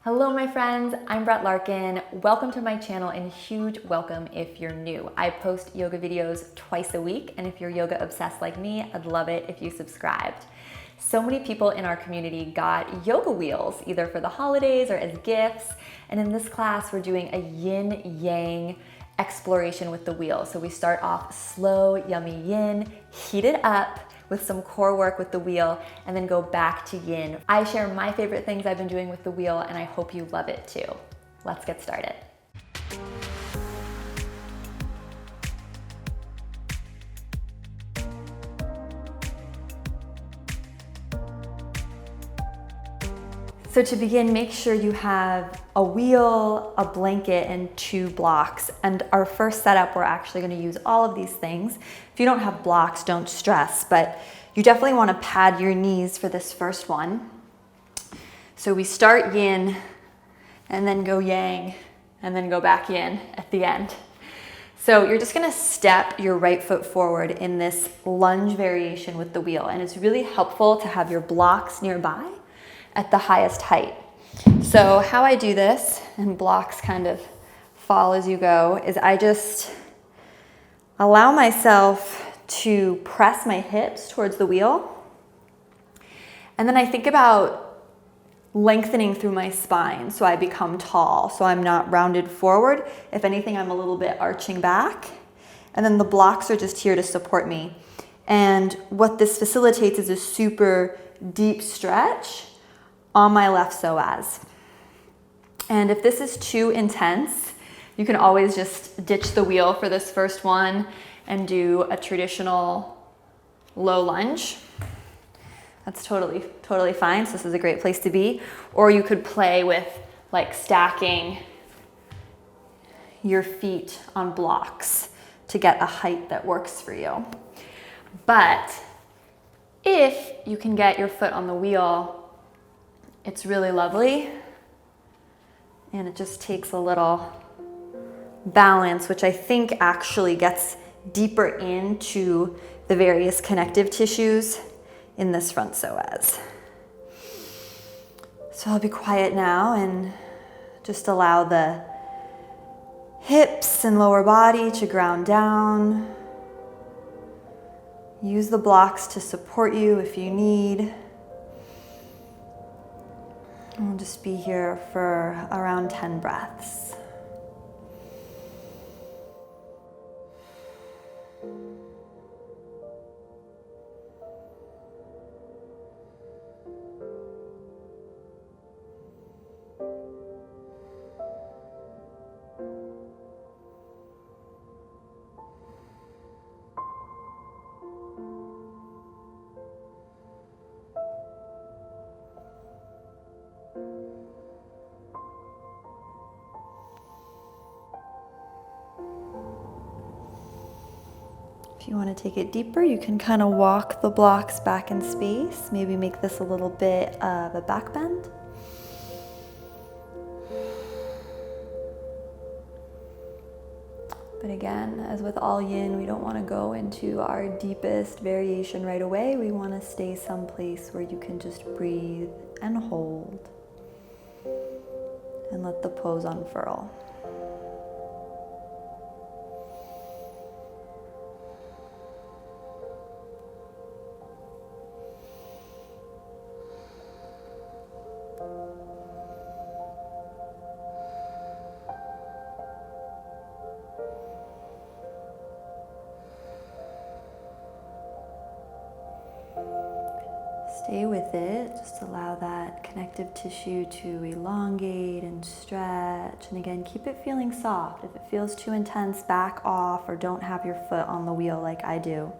Hello my friends, I'm Brett Larkin. Welcome to my channel and huge welcome if you're new. I post yoga videos twice a week, and if you're yoga obsessed like me, I'd love it if you subscribed. So many people in our community got yoga wheels, either for the holidays or as gifts, and in this class we're doing a yin-yang exploration with the wheel. So we start off slow, yummy yin, heat it up with some core work with the wheel, and then go back to yin. I share my favorite things I've been doing with the wheel, and I hope you love it too. Let's get started. So to begin, make sure you have a wheel, a blanket, and 2 blocks. And our first setup, we're actually going to use all of these things. If you don't have blocks, don't stress, but you definitely want to pad your knees for this first one. So we start yin, and then go yang, and then go back yin at the end. So you're just going to step your right foot forward in this lunge variation with the wheel. And it's really helpful to have your blocks nearby at the highest height. So how I do this, and blocks kind of fall as you go, is I just allow myself to press my hips towards the wheel. And then I think about lengthening through my spine so I become tall, so I'm not rounded forward. If anything, I'm a little bit arching back. And then the blocks are just here to support me. And what this facilitates is a super deep stretch on my left psoas. And if this is too intense, you can always just ditch the wheel for this first one and do a traditional low lunge. That's totally fine. So this is a great place to be. Or you could play with like stacking your feet on blocks to get a height that works for you. But if you can get your foot on the wheel, it's really lovely, and it just takes a little balance, which I think actually gets deeper into the various connective tissues in this front psoas. So I'll be quiet now and just allow the hips and lower body to ground down. Use the blocks to support you if you need. We'll just be here for around 10 breaths. If you want to take it deeper, you can kind of walk the blocks back in space. Maybe make this a little bit of a back bend. But again, as with all yin, we don't want to go into our deepest variation right away. We want to stay someplace where you can just breathe and hold and let the pose unfurl. Stay with it, just allow that connective tissue to elongate and stretch. And again, keep it feeling soft. If it feels too intense, back off or don't have your foot on the wheel like I do.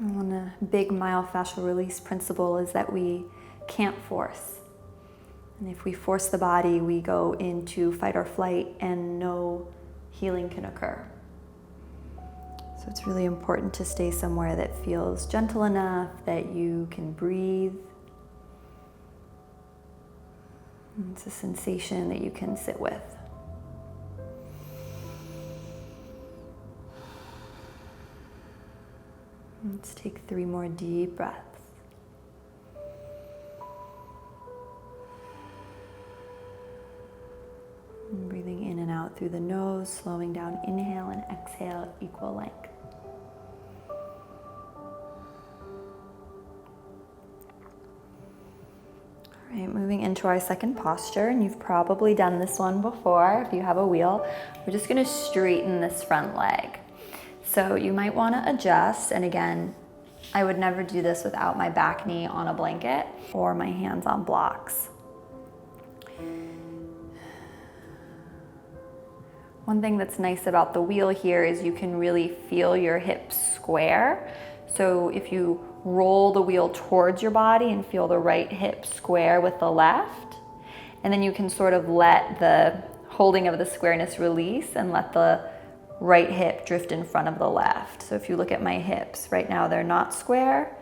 And a big myofascial release principle is that we can't force. And if we force the body, we go into fight or flight and no healing can occur. So it's really important to stay somewhere that feels gentle enough that you can breathe. It's a sensation that you can sit with. Let's take 3 more deep breaths. through the nose, slowing down. Inhale and exhale, equal length. All right, moving into our second posture, and you've probably done this one before if you have a wheel. We're just gonna straighten this front leg. So you might wanna adjust, and again, I would never do this without my back knee on a blanket or my hands on blocks. One thing that's nice about the wheel here is you can really feel your hips square. So if you roll the wheel towards your body and feel the right hip square with the left, and then you can sort of let the holding of the squareness release and let the right hip drift in front of the left. So if you look at my hips, right now they're not square,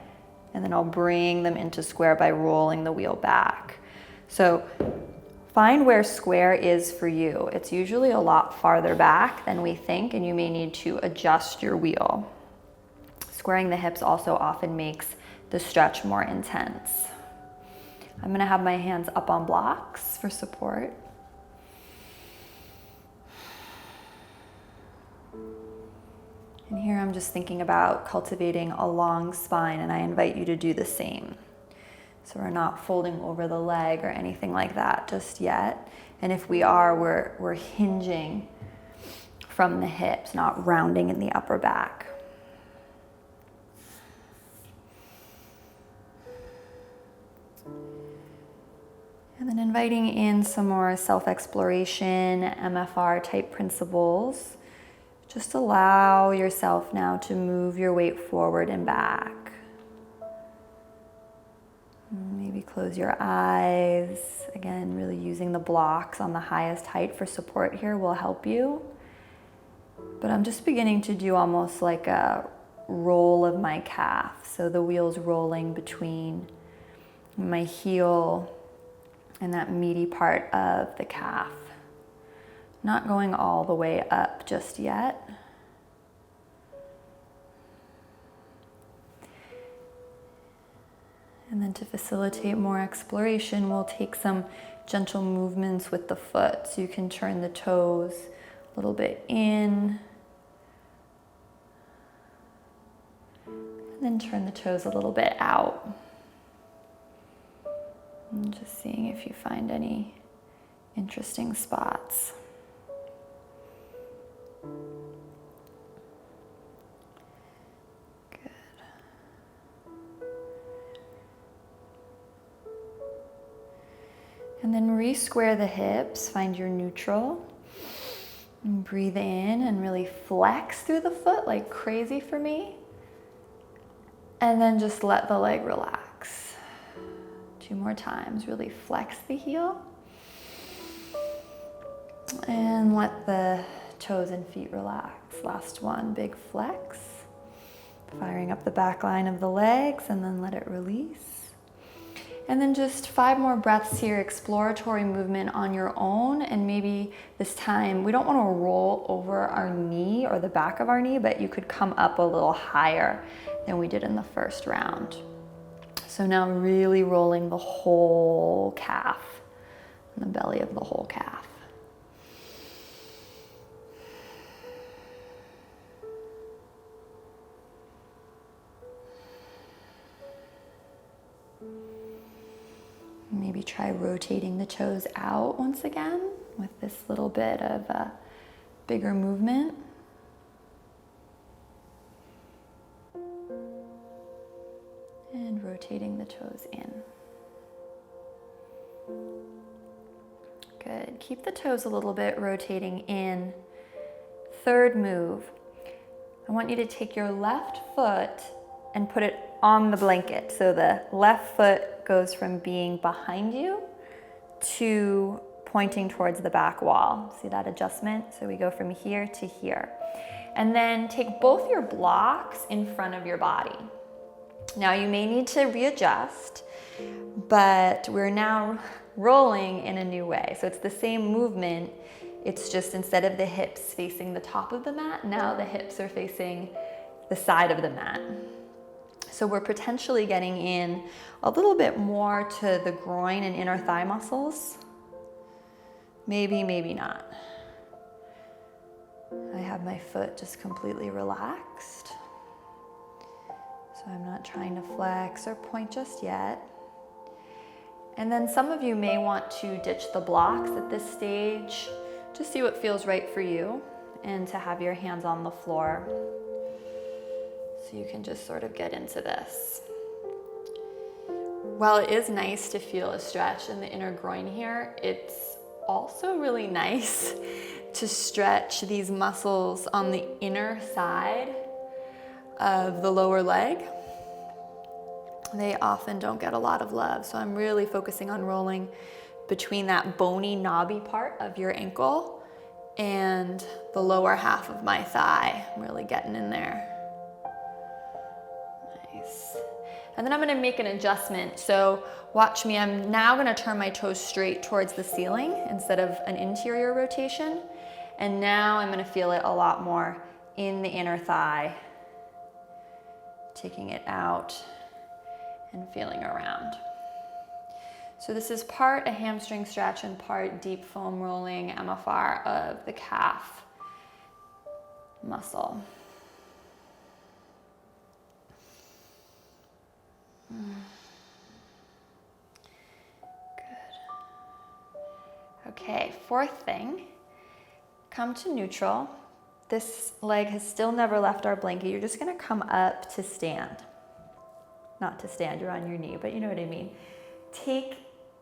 and then I'll bring them into square by rolling the wheel back. So find where square is for you. It's usually a lot farther back than we think, and you may need to adjust your wheel. Squaring the hips also often makes the stretch more intense. I'm gonna have my hands up on blocks for support. And here I'm just thinking about cultivating a long spine, and I invite you to do the same. So we're not folding over the leg or anything like that just yet. And if we are, we're hinging from the hips, not rounding in the upper back. And then inviting in some more self-exploration, MFR type principles. Just allow yourself now to move your weight forward and back. Maybe close your eyes. Again, really using the blocks on the highest height for support here will help you. But I'm just beginning to do almost like a roll of my calf. So the wheel's rolling between my heel and that meaty part of the calf. Not going all the way up just yet. And then to facilitate more exploration, we'll take some gentle movements with the foot. So you can turn the toes a little bit in. And then turn the toes a little bit out. And just seeing if you find any interesting spots. Good. And then re-square the hips, find your neutral. And breathe in and really flex through the foot like crazy for me. And then just let the leg relax. 2 more times, really flex the heel. And let the toes and feet relax. Last one, big flex. Firing up the back line of the legs and then let it release. And then just 5 more breaths here, exploratory movement on your own. And maybe this time, we don't want to roll over our knee or the back of our knee, but you could come up a little higher than we did in the first round. So now really rolling the whole calf, and the belly of the whole calf. Maybe try rotating the toes out once again with this little bit of a bigger movement. And rotating the toes in. Good. Keep the toes a little bit rotating in. Third move. I want you to take your left foot and put it on the blanket. So the left foot goes from being behind you to pointing towards the back wall. See that adjustment? So we go from here to here. And then take both your blocks in front of your body. Now you may need to readjust, but we're now rolling in a new way. So it's the same movement. It's just instead of the hips facing the top of the mat, now the hips are facing the side of the mat. So we're potentially getting in a little bit more to the groin and inner thigh muscles. Maybe, maybe not. I have my foot just completely relaxed. So I'm not trying to flex or point just yet. And then some of you may want to ditch the blocks at this stage. Just see what feels right for you, and to have your hands on the floor so you can just sort of get into this. While it is nice to feel a stretch in the inner groin here, it's also really nice to stretch these muscles on the inner side of the lower leg. They often don't get a lot of love, so I'm really focusing on rolling between that bony, knobby part of your ankle and the lower half of my thigh. I'm really getting in there. Nice. And then I'm gonna make an adjustment. So watch me, I'm now gonna turn my toes straight towards the ceiling instead of an interior rotation. And now I'm gonna feel it a lot more in the inner thigh, taking it out and feeling around. So this is part a hamstring stretch and part deep foam rolling MFR of the calf muscle. Good. Okay, fourth thing, come to neutral. This leg has still never left our blanket. You're just gonna come up to stand. Not to stand, you're on your knee, but you know what I mean. Take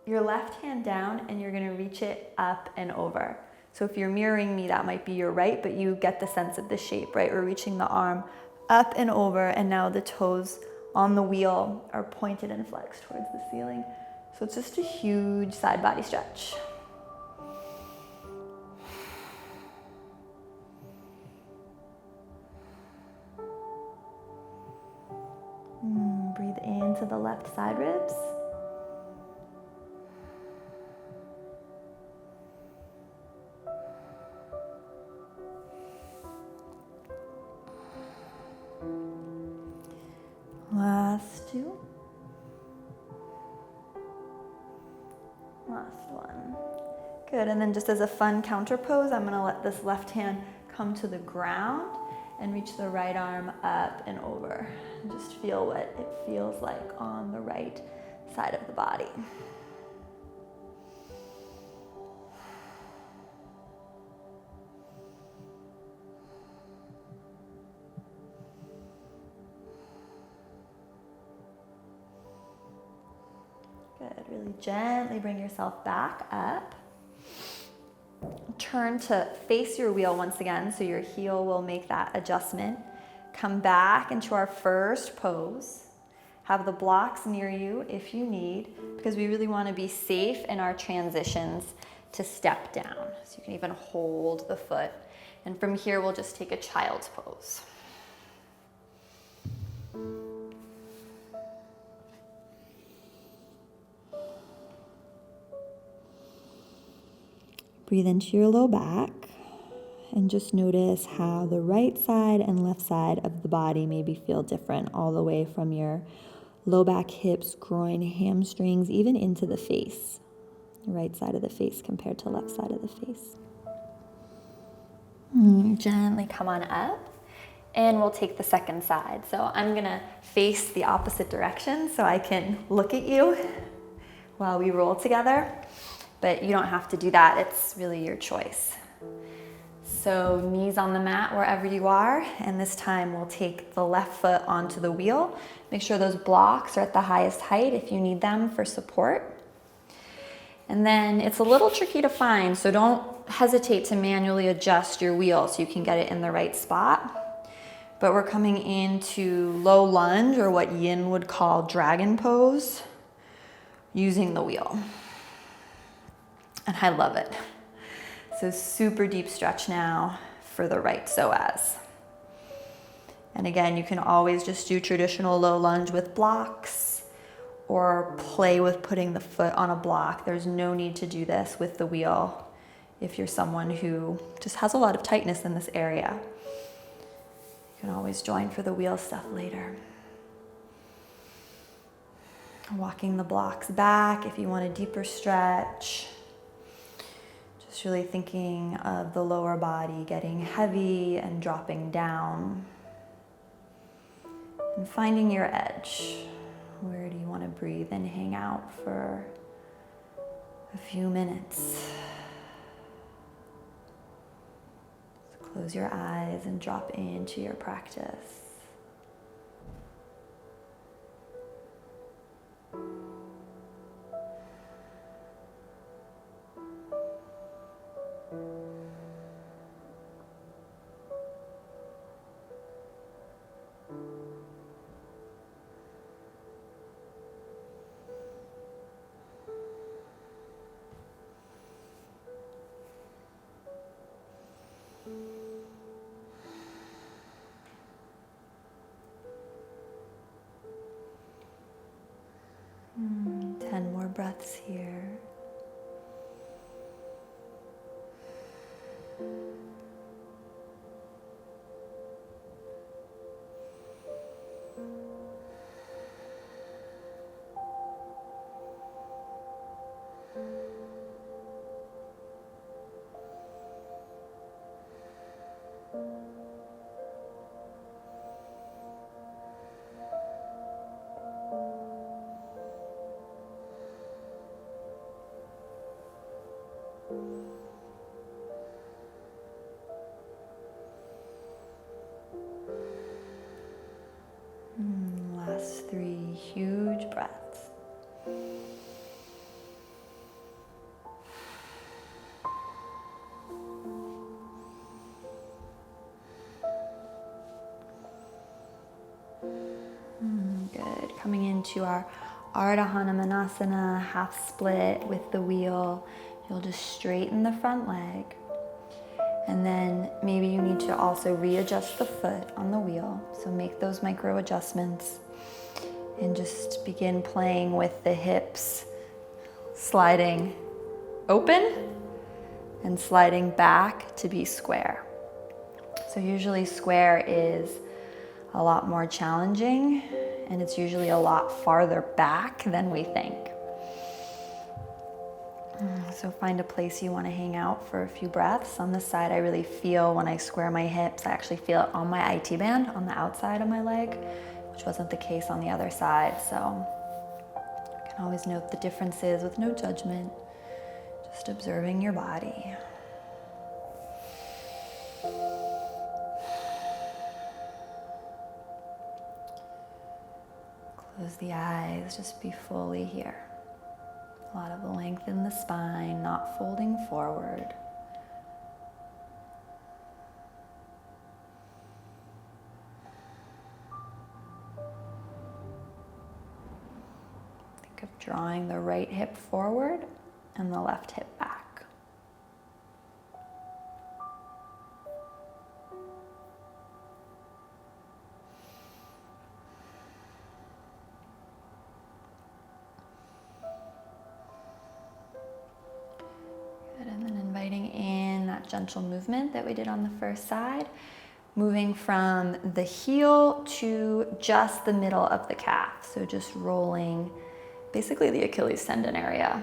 your left hand down and you're gonna reach it up and over. So if you're mirroring me, that might be your right, but you get the sense of the shape, right? We're reaching the arm up and over, and now the toes on the wheel are pointed and flexed towards the ceiling. So it's just a huge side body stretch. Breathe into the left side ribs. Last two. Last one. Good, and then just as a fun counter pose, I'm gonna let this left hand come to the ground and reach the right arm up and over. And just feel what it feels like on the right side of the body. Good, really gently bring yourself back up. Turn to face your wheel once again, so your heel will make that adjustment. Come back into our first pose. Have the blocks near you if you need, because we really want to be safe in our transitions to step down. So you can even hold the foot. And from here, we'll just take a child's pose. Breathe into your low back and just notice how the right side and left side of the body maybe feel different, all the way from your low back, hips, groin, hamstrings, even into the face. Right side of the face compared to left side of the face. Gently come on up, and we'll take the second side. So I'm gonna face the opposite direction so I can look at you while we roll together. But you don't have to do that, it's really your choice. So knees on the mat wherever you are, and this time we'll take the left foot onto the wheel. Make sure those blocks are at the highest height if you need them for support. And then it's a little tricky to find, so don't hesitate to manually adjust your wheel so you can get it in the right spot. But we're coming into low lunge, or what Yin would call dragon pose, using the wheel. And I love it. So super deep stretch now for the right psoas. And again, you can always just do traditional low lunge with blocks, or play with putting the foot on a block. There's no need to do this with the wheel if you're someone who just has a lot of tightness in this area. You can always join for the wheel stuff later. Walking the blocks back if you want a deeper stretch. Just really thinking of the lower body getting heavy and dropping down. And finding your edge. Where do you want to breathe and hang out for a few minutes? So close your eyes and drop into your practice. Breaths here. Last 3 huge breaths. Good. Coming into our Ardha Hanumanasana, half split with the wheel. You'll just straighten the front leg. And then maybe you need to also readjust the foot on the wheel. So make those micro adjustments and just begin playing with the hips, sliding open and sliding back to be square. So usually square is a lot more challenging and it's usually a lot farther back than we think. So find a place you want to hang out for a few breaths. On this side, I really feel when I square my hips, I actually feel it on my IT band on the outside of my leg, which wasn't the case on the other side. So you can always note the differences with no judgment, just observing your body. Close the eyes, just be fully here. A lot of length in the spine, not folding forward. Think of drawing the right hip forward and the left hip back. Gentle movement that we did on the first side, moving from the heel to just the middle of the calf. So just rolling basically the Achilles tendon area.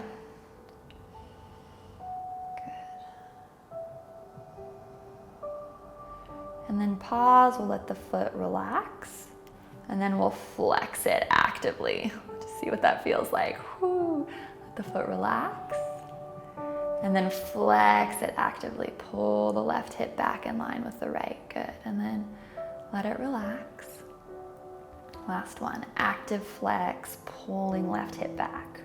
Good. And then pause, we'll let the foot relax, and then we'll flex it actively. Just see what that feels like. Whew. Let the foot relax. And then flex it actively. Pull the left hip back in line with the right. Good. And then let it relax. Last one. Active flex, pulling left hip back.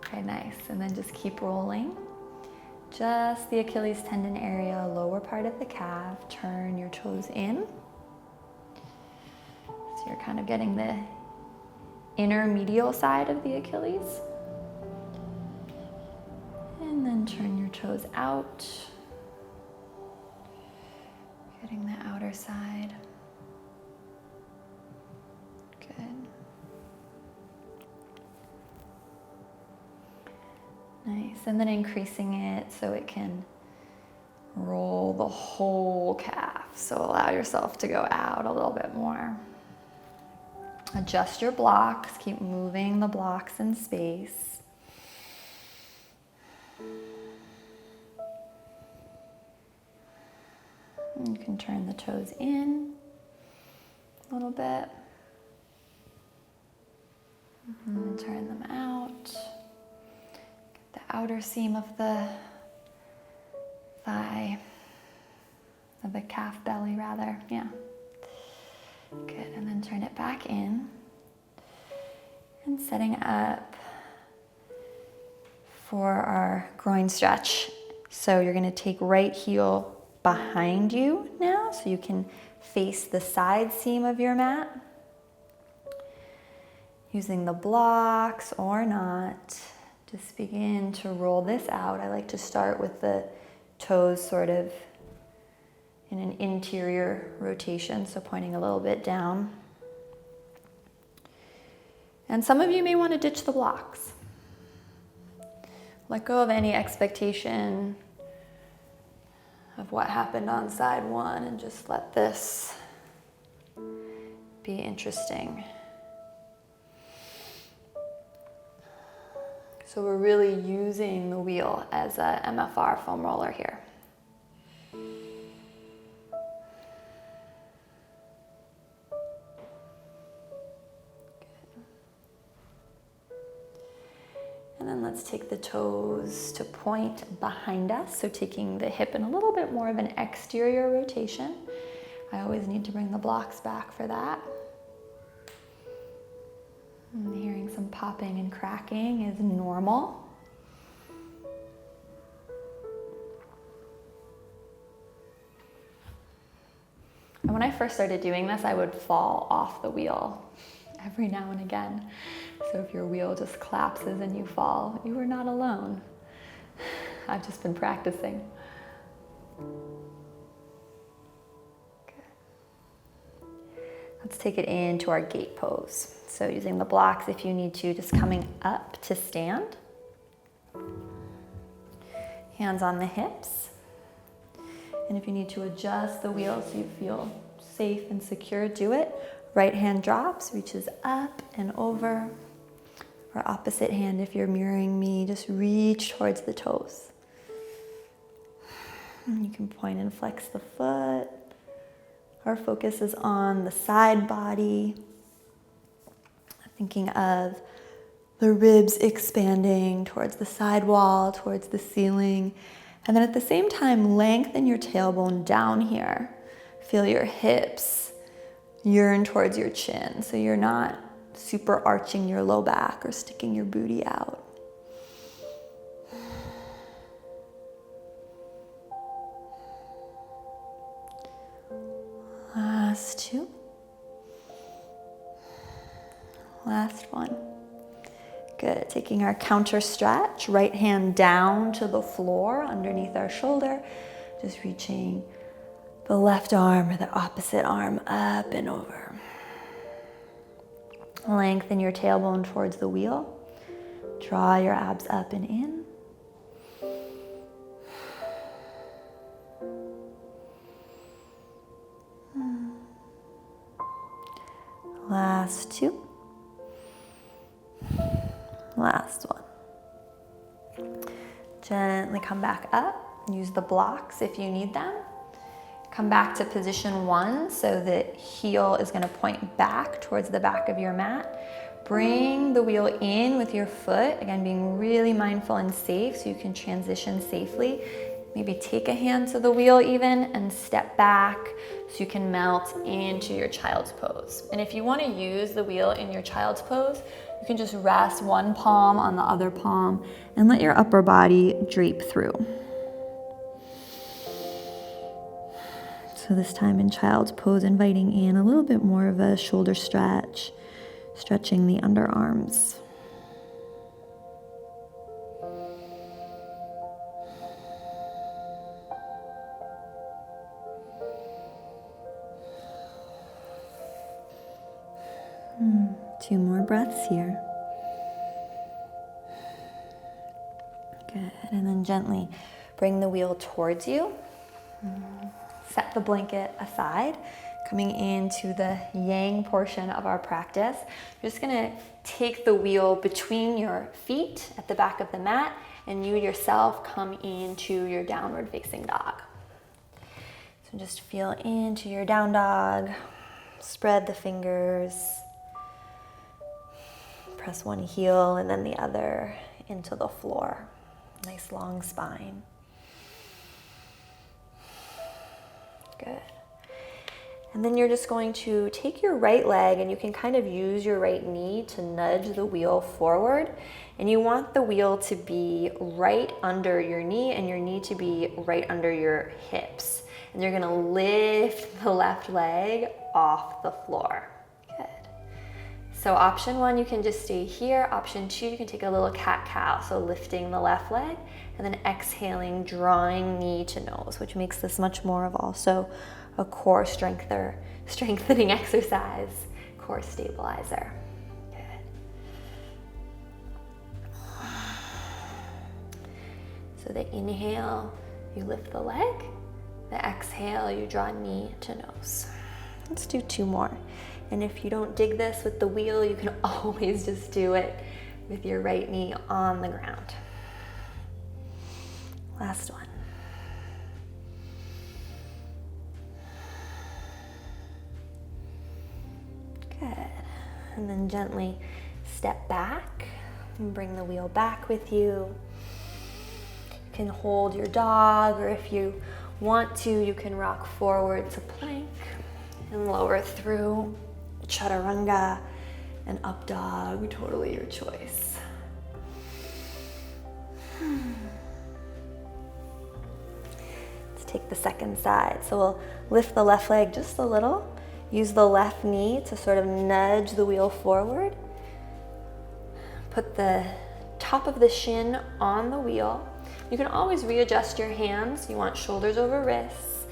Okay, nice. And then just keep rolling. Just the Achilles tendon area, lower part of the calf. Turn your toes in. So you're kind of getting the inner medial side of the Achilles. And then turn your toes out, getting the outer side. Good. Nice, and then increasing it so it can roll the whole calf. So allow yourself to go out a little bit more. Adjust your blocks, keep moving the blocks in space. You can turn the toes in a little bit. And turn them out. Get the outer seam of the thigh, of the calf belly rather, yeah. Good, and then turn it back in. And setting up for our groin stretch. So you're gonna take right heel behind you now, so you can face the side seam of your mat. Using the blocks or not, just begin to roll this out. I like to start with the toes sort of in an interior rotation, so pointing a little bit down. And some of you may want to ditch the blocks. Let go of any expectation of what happened on side one and just let this be interesting. So we're really using the wheel as a MFR foam roller here. And then let's take the toes to point behind us. So taking the hip in a little bit more of an exterior rotation. I always need to bring the blocks back for that. And hearing some popping and cracking is normal. And when I first started doing this, I would fall off the wheel every now and again. So if your wheel just collapses and you fall, you are not alone. I've just been practicing. Let's take it into our gate pose. So using the blocks if you need to, just coming up to stand. Hands on the hips. And if you need to adjust the wheel so you feel safe and secure, do it. Right hand drops, reaches up and over. Or opposite hand, if you're mirroring me, just reach towards the toes. And you can point and flex the foot. Our focus is on the side body. Thinking of the ribs expanding towards the side wall, towards the ceiling. And then at the same time, lengthen your tailbone down here. Feel your hips yearn towards your chin, so you're not super arching your low back or sticking your booty out. Last two. Last one. Good. Taking our counter stretch, right hand down to the floor underneath our shoulder. Just reaching the left arm or the opposite arm up and over. Lengthen your tailbone towards the wheel. Draw your abs up and in. Last two. Last one. Gently come back up. Use the blocks if you need them. Come back to position one so that heel is going to point back towards the back of your mat. Bring the wheel in with your foot. Again, being really mindful and safe so you can transition safely. Maybe take a hand to the wheel even and step back so you can melt into your child's pose. And if you want to use the wheel in your child's pose, you can just rest one palm on the other palm and let your upper body drape through. So this time in child's pose, inviting in a little bit more of a shoulder stretch, stretching the underarms. Two more breaths here. Good, and then gently bring the wheel towards you. Set the blanket aside, coming into the yang portion of our practice. You're just gonna take the wheel between your feet at the back of the mat, and you yourself come into your downward facing dog. So just feel into your down dog, spread the fingers, press one heel and then the other into the floor. Nice long spine. Good. And then you're just going to take your right leg, and you can kind of use your right knee to nudge the wheel forward. And you want the wheel to be right under your knee and your knee to be right under your hips. And you're gonna lift the left leg off the floor. Good. So option one, you can just stay here. Option two, you can take a little cat-cow. So lifting the left leg and then exhaling, drawing knee to nose, which makes this much more of also a core strengthening exercise, core stabilizer. Good. So the inhale, you lift the leg. The exhale, you draw knee to nose. Let's do two more. And if you don't dig this with the wheel, you can always just do it with your right knee on the ground. Last one. Good. And then gently step back and bring the wheel back with you. You can hold your dog, or if you want to, you can rock forward to plank and lower through chaturanga and up dog, totally your choice. Let's take the second side. So we'll lift the left leg just a little. Use the left knee to sort of nudge the wheel forward. Put the top of the shin on the wheel. You can always readjust your hands. You want shoulders over wrists,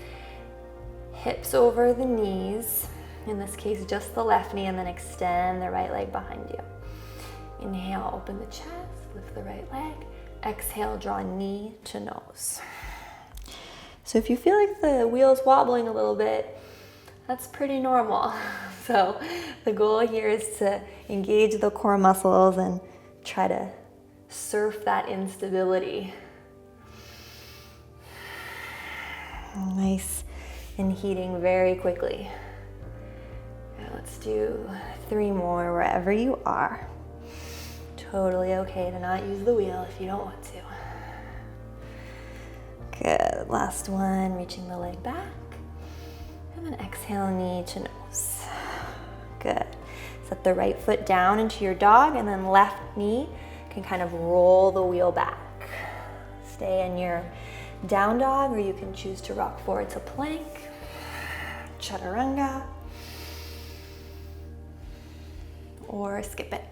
hips over the knees. In this case, just the left knee, and then extend the right leg behind you. Inhale, open the chest, lift the right leg. Exhale, draw knee to nose. So if you feel like the wheel is wobbling a little bit, that's pretty normal. So the goal here is to engage the core muscles and try to surf that instability. Nice and heating very quickly. Now let's do 3 more wherever you are. Totally okay to not use the wheel if you don't want to. Good, last one, reaching the leg back. And then exhale, knee to nose. Good. Set the right foot down into your dog, and then left knee can kind of roll the wheel back. Stay in your down dog, or you can choose to rock forward to plank, chaturanga, or skip it.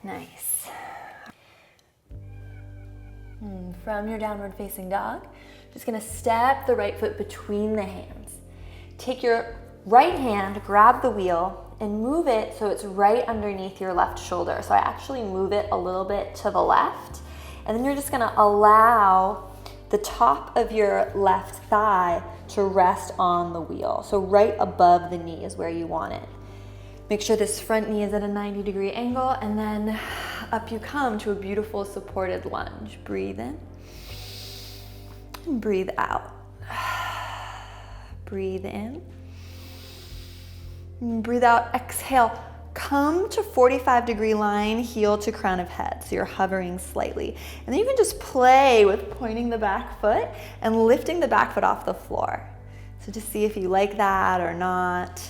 Nice. From your downward facing dog, just gonna step the right foot between the hands. Take your right hand, grab the wheel, and move it so it's right underneath your left shoulder. So I actually move it a little bit to the left, and then you're just gonna allow the top of your left thigh to rest on the wheel. So right above the knee is where you want it. Make sure this front knee is at a 90-degree angle, and then up you come to a beautiful supported lunge. Breathe in and breathe out. Breathe in and breathe out. Exhale. Come to 45-degree line, heel to crown of head. So you're hovering slightly. And then you can just play with pointing the back foot and lifting the back foot off the floor. So just see if you like that or not.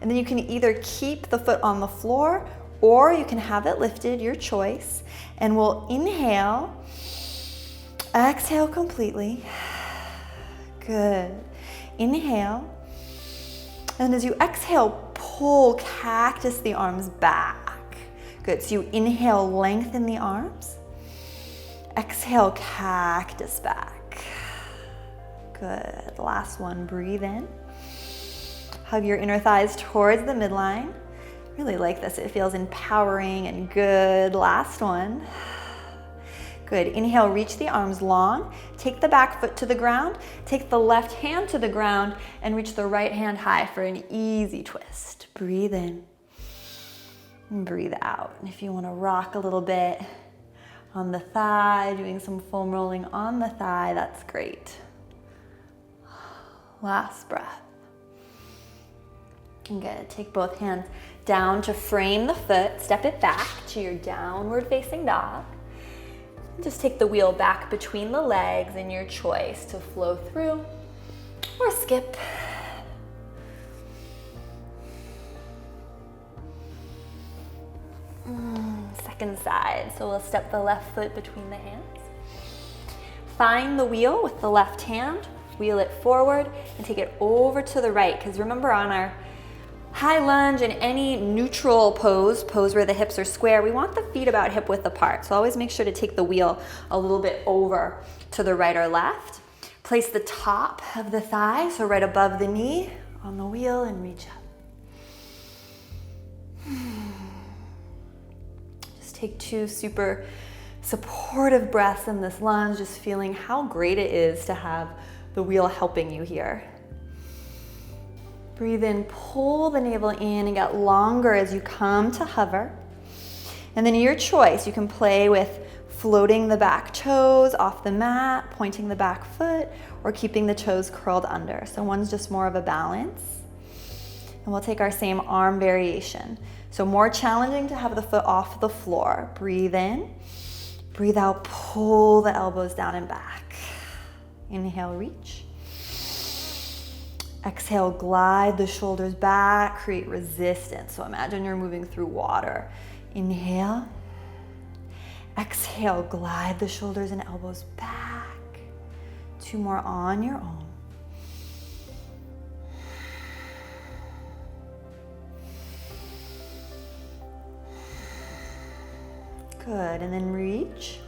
And then you can either keep the foot on the floor or you can have it lifted, your choice. And we'll inhale, exhale completely. Good. Inhale. And as you exhale, pull, cactus the arms back. Good. So you inhale, lengthen the arms. Exhale, cactus back. Good. Last one. Breathe in. Hug your inner thighs towards the midline. Really like this. It feels empowering and good. Last one. Good. Inhale, reach the arms long. Take the back foot to the ground. Take the left hand to the ground and reach the right hand high for an easy twist. Breathe in. And breathe out. And if you want to rock a little bit on the thigh, doing some foam rolling on the thigh, that's great. Last breath. And good. Take both hands down to frame the foot. Step it back to your downward facing dog. Just take the wheel back between the legs in your choice to flow through or skip. Second side. So we'll step the left foot between the hands. Find the wheel with the left hand. Wheel it forward and take it over to the right. Because remember, on our high lunge and any neutral pose where the hips are square, we want the feet about hip width apart. So always make sure to take the wheel a little bit over to the right or left. Place the top of the thigh, so right above the knee, on the wheel and reach up. Just take 2 super supportive breaths in this lunge, just feeling how great it is to have the wheel helping you here. Breathe in, pull the navel in and get longer as you come to hover. And then your choice, you can play with floating the back toes off the mat, pointing the back foot, or keeping the toes curled under. So one's just more of a balance. And we'll take our same arm variation. So more challenging to have the foot off the floor. Breathe in, breathe out, pull the elbows down and back. Inhale, reach. Exhale, glide the shoulders back, create resistance. So imagine you're moving through water. Inhale. Exhale, glide the shoulders and elbows back. 2 more on your own. Good, and then reach.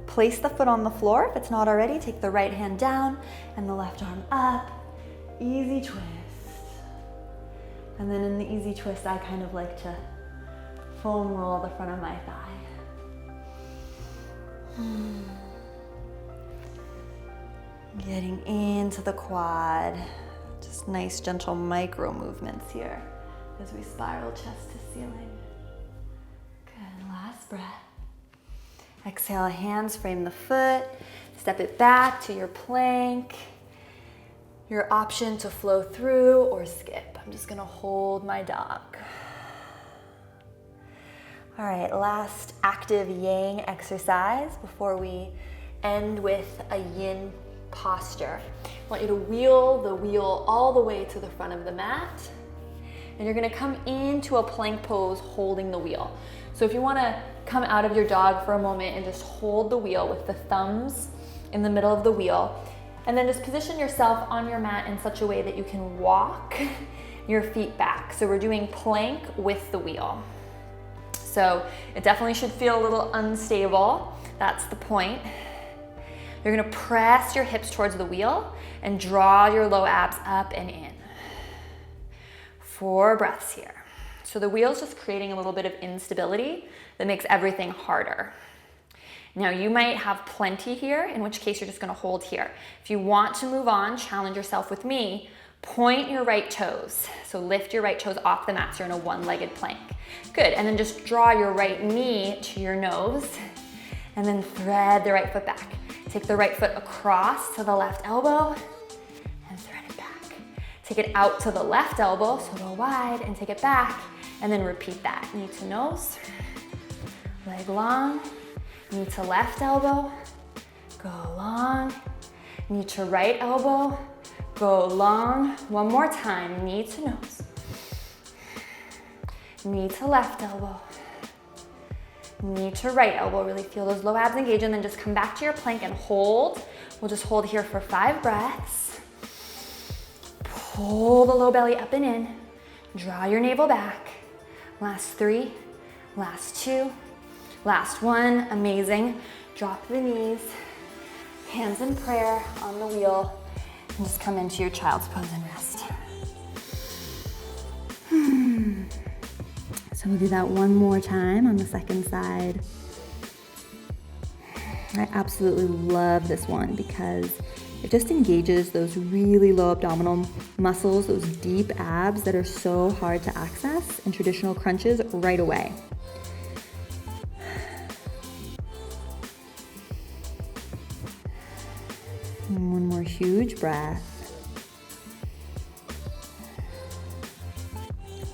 Place the foot on the floor. If it's not already, take the right hand down and the left arm up. Easy twist. And then in the easy twist, I kind of like to foam roll the front of my thigh. Getting into the quad. Just nice, gentle micro movements here as we spiral chest to ceiling. Good, last breath. Exhale, hands frame the foot. Step it back to your plank. Your option to flow through or skip. I'm just gonna hold my dog. All right, last active yang exercise before we end with a yin posture. I want you to wheel the wheel all the way to the front of the mat. And you're gonna come into a plank pose holding the wheel. So if you wanna come out of your dog for a moment and just hold the wheel with the thumbs in the middle of the wheel, and then just position yourself on your mat in such a way that you can walk your feet back. So we're doing plank with the wheel. So it definitely should feel a little unstable. That's the point. You're gonna press your hips towards the wheel and draw your low abs up and in. 4 breaths here. So the wheel's just creating a little bit of instability that makes everything harder. Now you might have plenty here, in which case you're just gonna hold here. If you want to move on, challenge yourself with me. Point your right toes. So lift your right toes off the mat so you're in a one-legged plank. Good, and then just draw your right knee to your nose and then thread the right foot back. Take the right foot across to the left elbow and thread it back. Take it out to the left elbow, so go wide and take it back, and then repeat that. Knee to nose, leg long, knee to left elbow, go long, knee to right elbow, go long. One more time, knee to nose, knee to left elbow, knee to right elbow. Really feel those low abs engage, and then just come back to your plank and hold. We'll just hold here for 5 breaths. Pull the low belly up and in. Draw your navel back. Last 3, last 2, last 1. Amazing. Drop the knees, hands in prayer on the wheel, and just come into your child's pose and rest. So we'll do that one more time on the second side. I absolutely love this one because It just engages those really low abdominal muscles, those deep abs that are so hard to access in traditional crunches right away. And one more huge breath.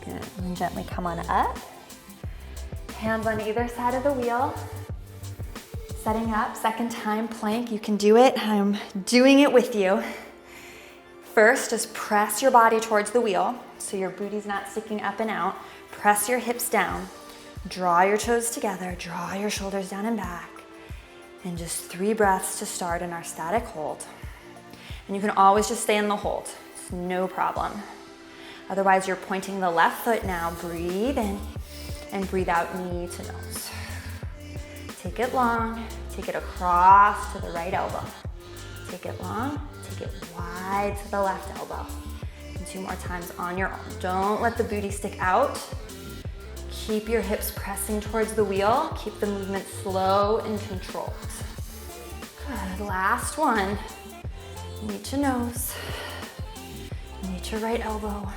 Good. And gently come on up. Hands on either side of the wheel. Setting up, second time plank. You can do it. I'm doing it with you. First, just press your body towards the wheel so your booty's not sticking up and out. Press your hips down. Draw your toes together. Draw your shoulders down and back. And just 3 breaths to start in our static hold. And you can always just stay in the hold. It's no problem. Otherwise, you're pointing the left foot now. Breathe in and breathe out, knee to nose. Take it long. Take it across to the right elbow. Take it long. Take it wide to the left elbow. And 2 more times on your own. Don't let the booty stick out. Keep your hips pressing towards the wheel. Keep the movement slow and controlled. Good, last one. Knee to nose. Knee to right elbow.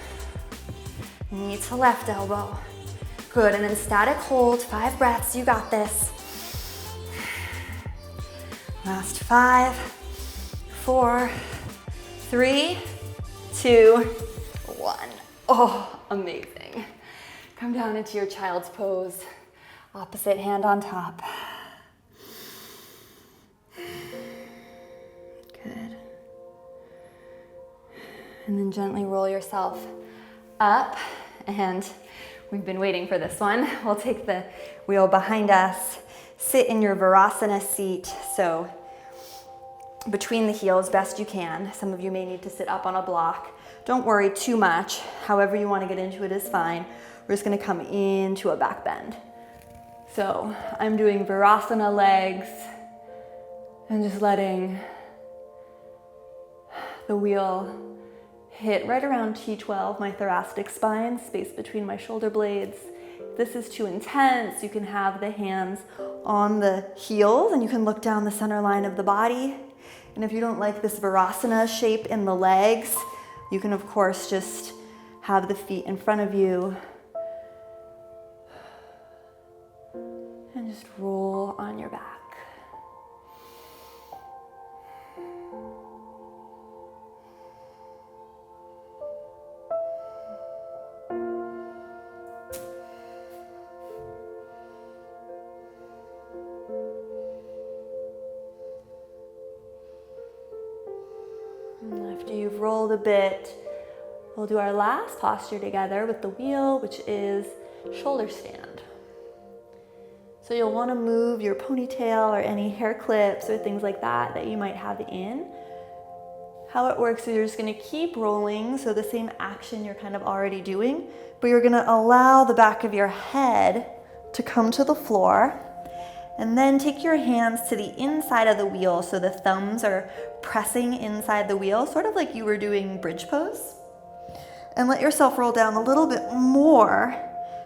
Knee to left elbow. Good, and then static hold, 5 breaths, you got this. Last 5, 4, 3, 2, 1. Oh, amazing. Come down into your child's pose. Opposite hand on top. Good. And then gently roll yourself up, and we've been waiting for this one. We'll take the wheel behind us, sit in your Virasana seat, so between the heels best you can. Some of you may need to sit up on a block. Don't worry too much. However you want to get into it is fine. We're just going to come into a back bend. So I'm doing Virasana legs and just letting the wheel hit right around T12, my thoracic spine, space between my shoulder blades. If this is too intense, you can have the hands on the heels and you can look down the center line of the body. And if you don't like this Virasana shape in the legs, you can of course just have the feet in front of you and just roll on your back. After you've rolled a bit, we'll do our last posture together with the wheel, which is shoulder stand. So you'll want to move your ponytail or any hair clips or things like that that you might have in. How it works is you're just going to keep rolling, so the same action you're kind of already doing, but you're going to allow the back of your head to come to the floor. And then take your hands to the inside of the wheel so the thumbs are pressing inside the wheel, sort of like you were doing bridge pose. And let yourself roll down a little bit more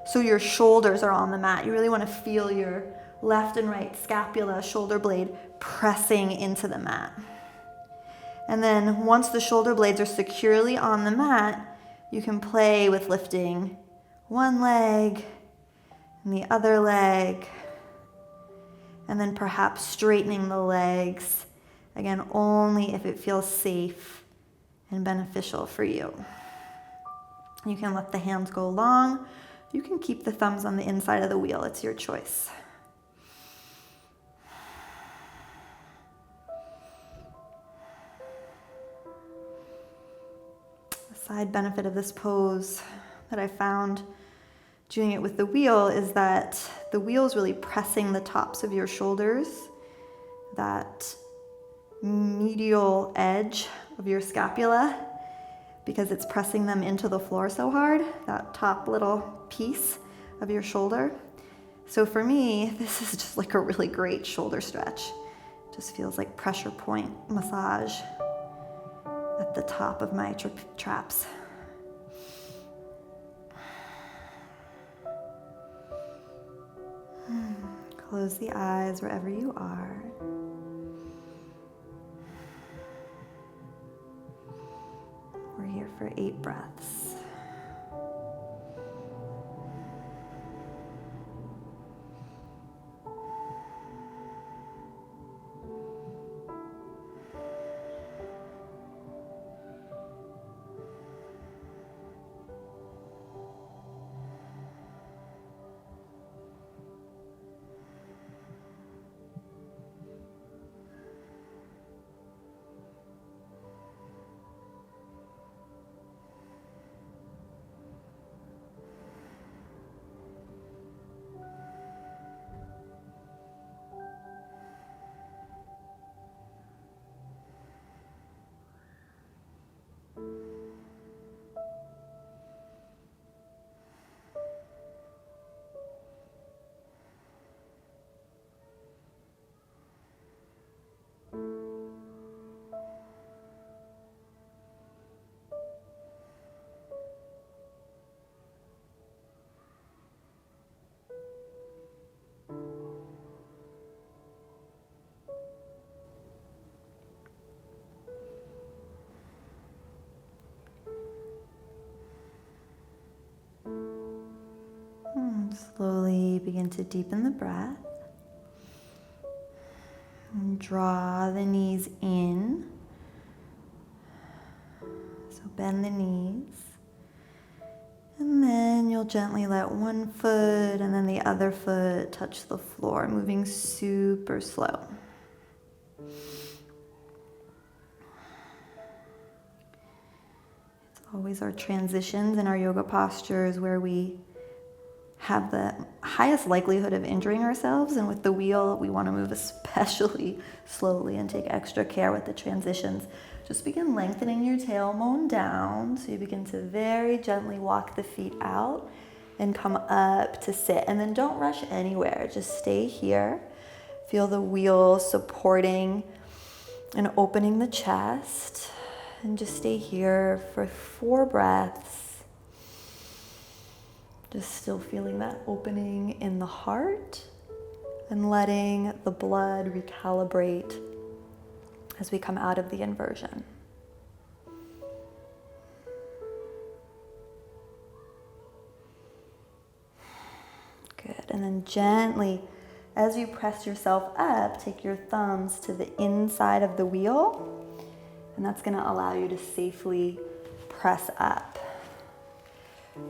so your shoulders are on the mat. You really want to feel your left and right scapula, shoulder blade pressing into the mat. And then once the shoulder blades are securely on the mat, you can play with lifting one leg and the other leg, and then perhaps straightening the legs, again, only if it feels safe and beneficial for you. You can let the hands go long. You can keep the thumbs on the inside of the wheel. It's your choice. A side benefit of this pose that I found doing it with the wheel is that the wheel is really pressing the tops of your shoulders, that medial edge of your scapula, because it's pressing them into the floor so hard, that top little piece of your shoulder. So for me, this is just like a really great shoulder stretch. It just feels like pressure point massage at the top of my traps. Close the eyes wherever you are. for 8 breaths. Slowly begin to deepen the breath. And draw the knees in. So bend the knees. And then you'll gently let one foot and then the other foot touch the floor, moving super slow. It's always our transitions in our yoga postures where we have the highest likelihood of injuring ourselves, and with the wheel we want to move especially slowly and take extra care with the transitions. Just begin lengthening your tailbone down, so you begin to very gently walk the feet out and come up to sit, and then don't rush anywhere, just stay here. Feel the wheel supporting and opening the chest, and just stay here for 4 breaths. Just still feeling that opening in the heart and letting the blood recalibrate as we come out of the inversion. Good. And then gently, as you press yourself up, take your thumbs to the inside of the wheel, and that's going to allow you to safely press up.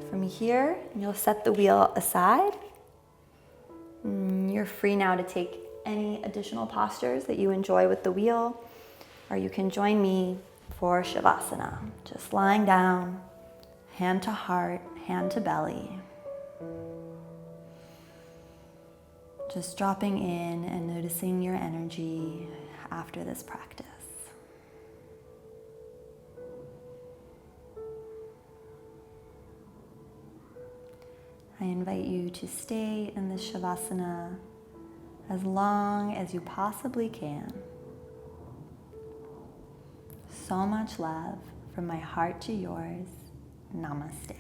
From here, you'll set the wheel aside. You're free now to take any additional postures that you enjoy with the wheel, or you can join me for Shavasana. Just lying down, hand to heart, hand to belly. Just dropping in and noticing your energy after this practice. I invite you to stay in this Shavasana as long as you possibly can. So much love from my heart to yours. Namaste.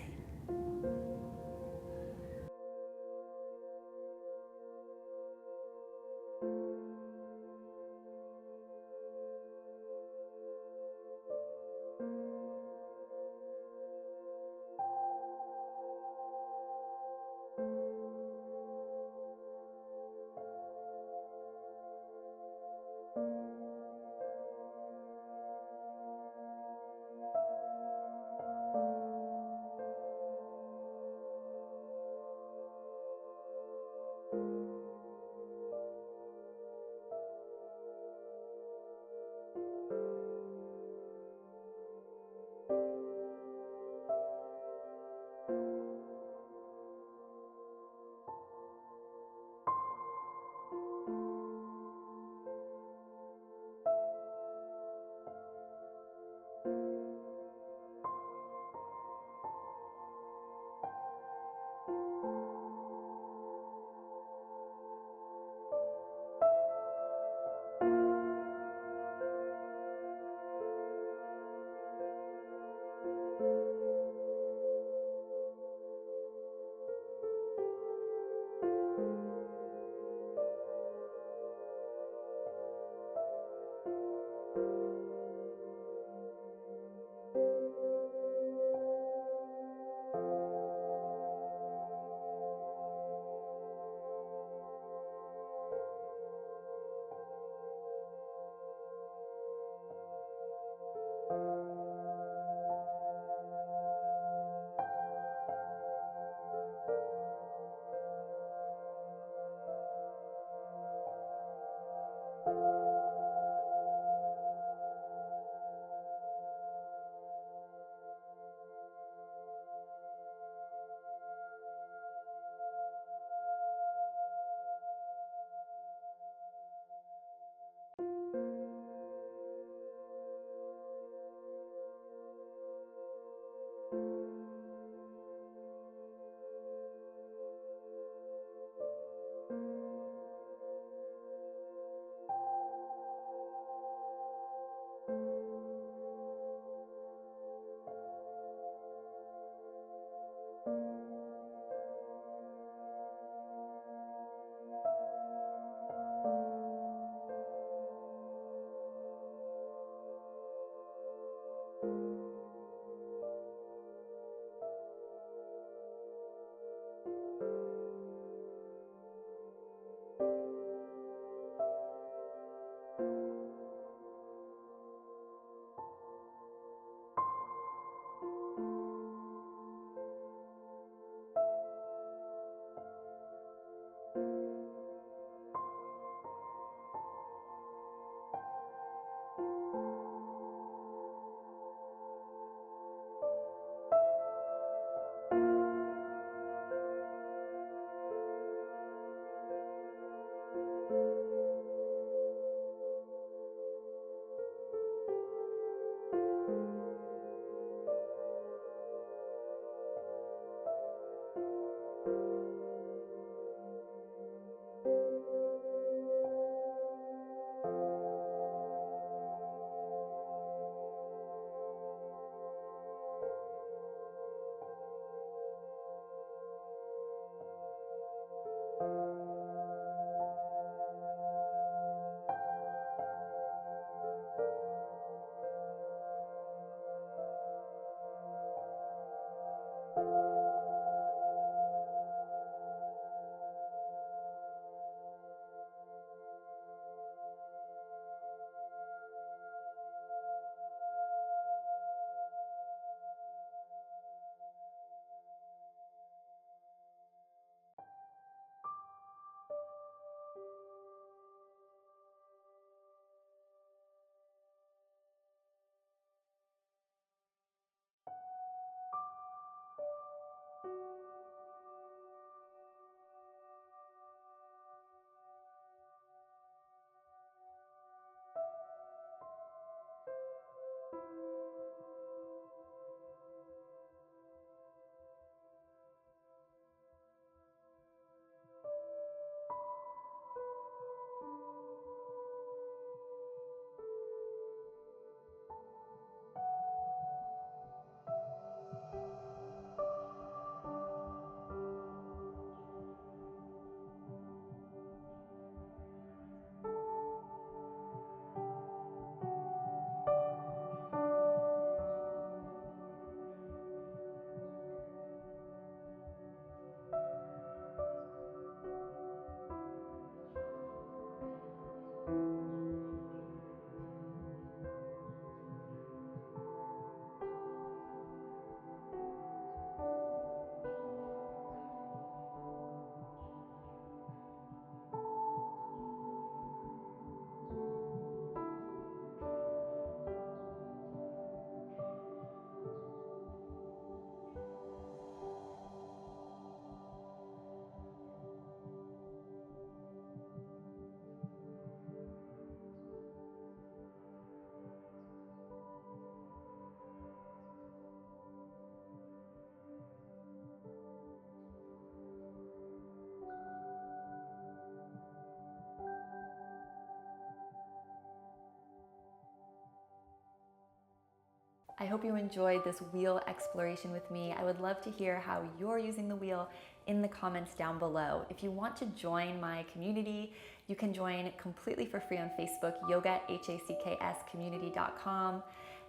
I hope you enjoyed this wheel exploration with me. I would love to hear how you're using the wheel in the comments down below. If you want to join my community, you can join completely for free on Facebook, yoga@hacks community.com,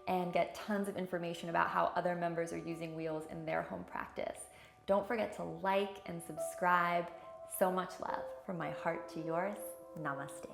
and get tons of information about how other members are using wheels in their home practice. Don't forget to like and subscribe. So much love from my heart to yours. Namaste.